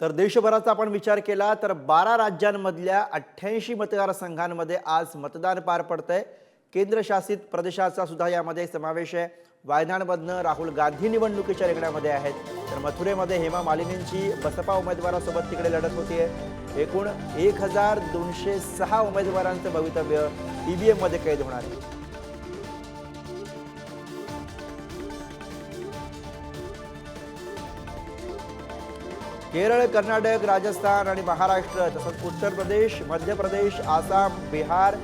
तर देशभराचा आपण विचार केला तर 12 राज्यांमधल्या 88 मतदारसंघांमध्ये आज मतदान पार पडतंय। केंद्रशासित प्रदेशाचा सुद्धा यामध्ये समावेश आहे। वायनाडमधनं राहुल गांधी निवडणुकीच्या रिंगणामध्ये आहेत, तर मथुरेमध्ये हेमा मालिनींची बसपा उमेदवारासोबत तिकडे लढत होतीये। एकूण 1206 उमेदवारांचं भवितव्य ईव्हीएम मध्ये कैद होणार आहे। केरळ, कर्नाटक, राजस्थान आणि महाराष्ट्र तसंच उत्तर प्रदेश, मध्य प्रदेश, आसाम, बिहार,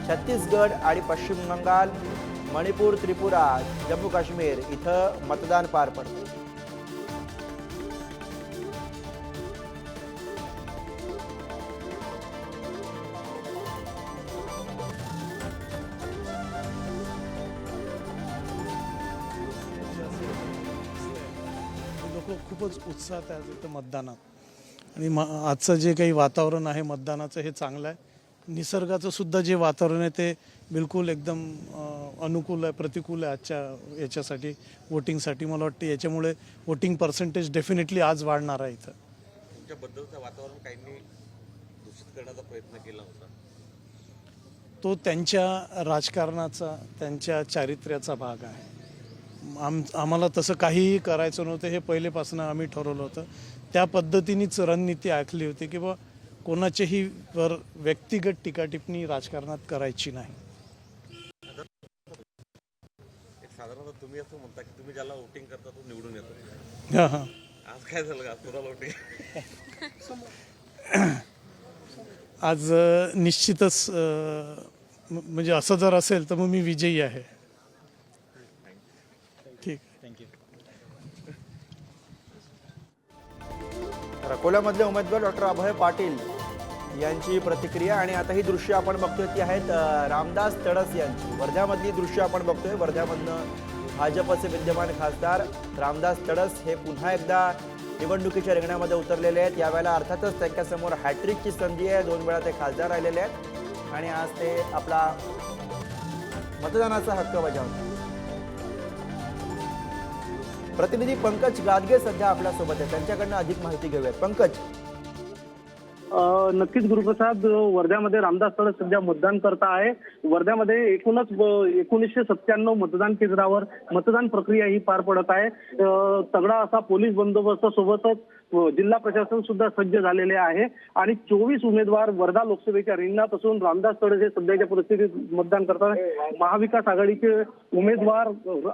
छत्तीसगड आणि पश्चिम बंगाल, मणिपूर, त्रिपुरा, जम्मू काश्मीर इथं मतदान पार पडतं। लोक खूपच उत्साहात आहेत इथं मतदानात। आणि आजचं जे काही वातावरण आहे मतदानाचं हे चांगलं आहे। निसर्गाचं सुद्धा जे वातावरण आहे ते बिलकुल एकदम अनुकूल आहे, प्रतिकूल आहे आजच्या याच्यासाठी, वोटिंगसाठी। मला वाटतं याच्यामुळे वोटिंग पर्सेंटेज डेफिनेटली आज वाढणार आहे इथं। तुमच्याबद्दलचं वातावरण काहींनी दूषित करण्याचा प्रयत्न केला होता, तो त्यांच्या राजकारणाचा, त्यांच्या चारित्र्याचा भाग आहे। आम्हाला तसं काहीही करायचं नव्हतं, हे पहिलेपासून आम्ही ठरवलं होतं। त्या पद्धतीनेच रणनीती आखली होती की बा कोणाचेही वर व्यक्तिगत टीकाटिप्पणी राजकारणात करायची नाही। एक साधारणतः तुम्ही असं म्हणता की तुम्ही ज्याला वोटिंग करता तो निवडून येतो। हां हां, आज काय झालं का तुला वोटिंग? आज निश्चितच म्हणजे असं जर असेल तर मग मी विजयी आहे। ठीक, थँक्यू। अकोल्यामधले उमेदवार डॉक्टर अभय पाटील यांची प्रतिक्रिया। आणि आता ही दृश्य आपण बघतोय ती आहेत रामदास तडस यांची। वर्ध्यामधली दृश्य आपण बघतोय। वर्ध्यामधनं भाजपचे विद्यमान खासदार रामदास तडस हे पुन्हा एकदा निवडणुकीच्या रिंगणामध्ये उतरलेले आहेत। यावेळेला अर्थातच त्यांच्यासमोर हॅट्रिकची संधी आहे। 2 वेळा ते खासदार राहिलेले आहेत आणि आज ते आपला मतदानाचा हक्क बजावतात। प्रतिनिधी पंकज गादगे सध्या आपल्यासोबत आहे, त्यांच्याकडनं अधिक माहिती घेऊयात। पंकज, नक्कीच गुरुप्रसाद, वर्ध्यामध्ये रामदास तडस सध्या मतदान करता आहे। वर्ध्यामध्ये एकूणच 1997 मतदान केंद्रावर मतदान प्रक्रिया ही पार पडत आहे। तगडा असा पोलीस बंदोबस्त सोबतच जिल्हा प्रशासन सुद्धा सज्ज झालेले आहे आणि 24 उमेदवार वर्धा लोकसभेच्या रिंगणात असून रामदास तडस हे सध्याच्या परिस्थितीत मतदान करतात। महाविकास आघाडीचे उमेदवार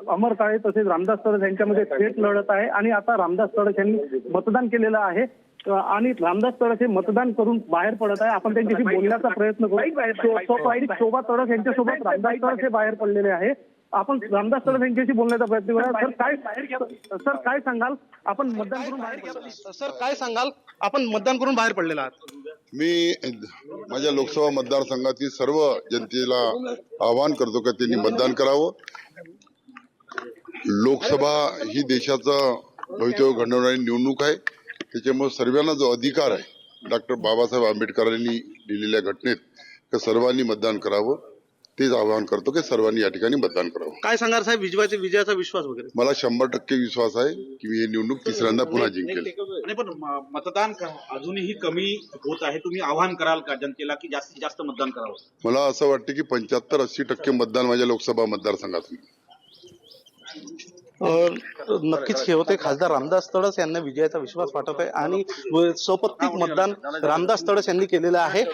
अमर काळे तसेच रामदास तडस यांच्यामध्ये थेट लढत आहे आणि आता रामदास तडस यांनी मतदान केलेलं आहे आणि रामदास तडस हे मतदान करून बाहेर पडत आहे। आपण त्यांच्याशी बोलण्याचा प्रयत्न करू। शोभा तडस यांच्यासोबत रामदास तडस हे बाहेर पडलेले आहे। आपण रामदास तडस यांच्याशी बोलण्याचा प्रयत्न करूया। सर काय सांगाल, आपण मतदान करून बाहेर, सर काय सांगाल, आपण मतदान करून बाहेर पडलेला आहात? मी माझ्या लोकसभा मतदारसंघातील सर्व जनतेला आवाहन करतो की त्यांनी मतदान करावं। लोकसभा ही देशाचं भवितव्य घडवणारी निवडणूक आहे, त्याच्यामुळे सर्वांना जो अधिकार आहे डॉक्टर बाबासाहेब आंबेडकरांनी दिलेल्या घटनेत तर सर्वांनी मतदान करावं, तेच आवाहन करतो की सर्वांनी या ठिकाणी मतदान करावं। काय सांगाल साहेब, विजयाचा विश्वास वगैरे? मला 100% विश्वास आहे की मी ही निवडणूक तिसऱ्यांदा पुन्हा जिंकेल। नाही, पण मतदान अजूनही कमी होत आहे, तुम्ही आवाहन कराल का जनतेला की जास्तीत जास्त मतदान करावं? मला असं वाटतं की 75-80% मतदान माझ्या लोकसभा मतदारसंघात होईल। नक्कीच हे होते खासदार रामदास तडस यांना विजयाचा विश्वास वाटत आहे आणि सपत्नीक मतदान रामदास तडस यांनी केलेलं आहे।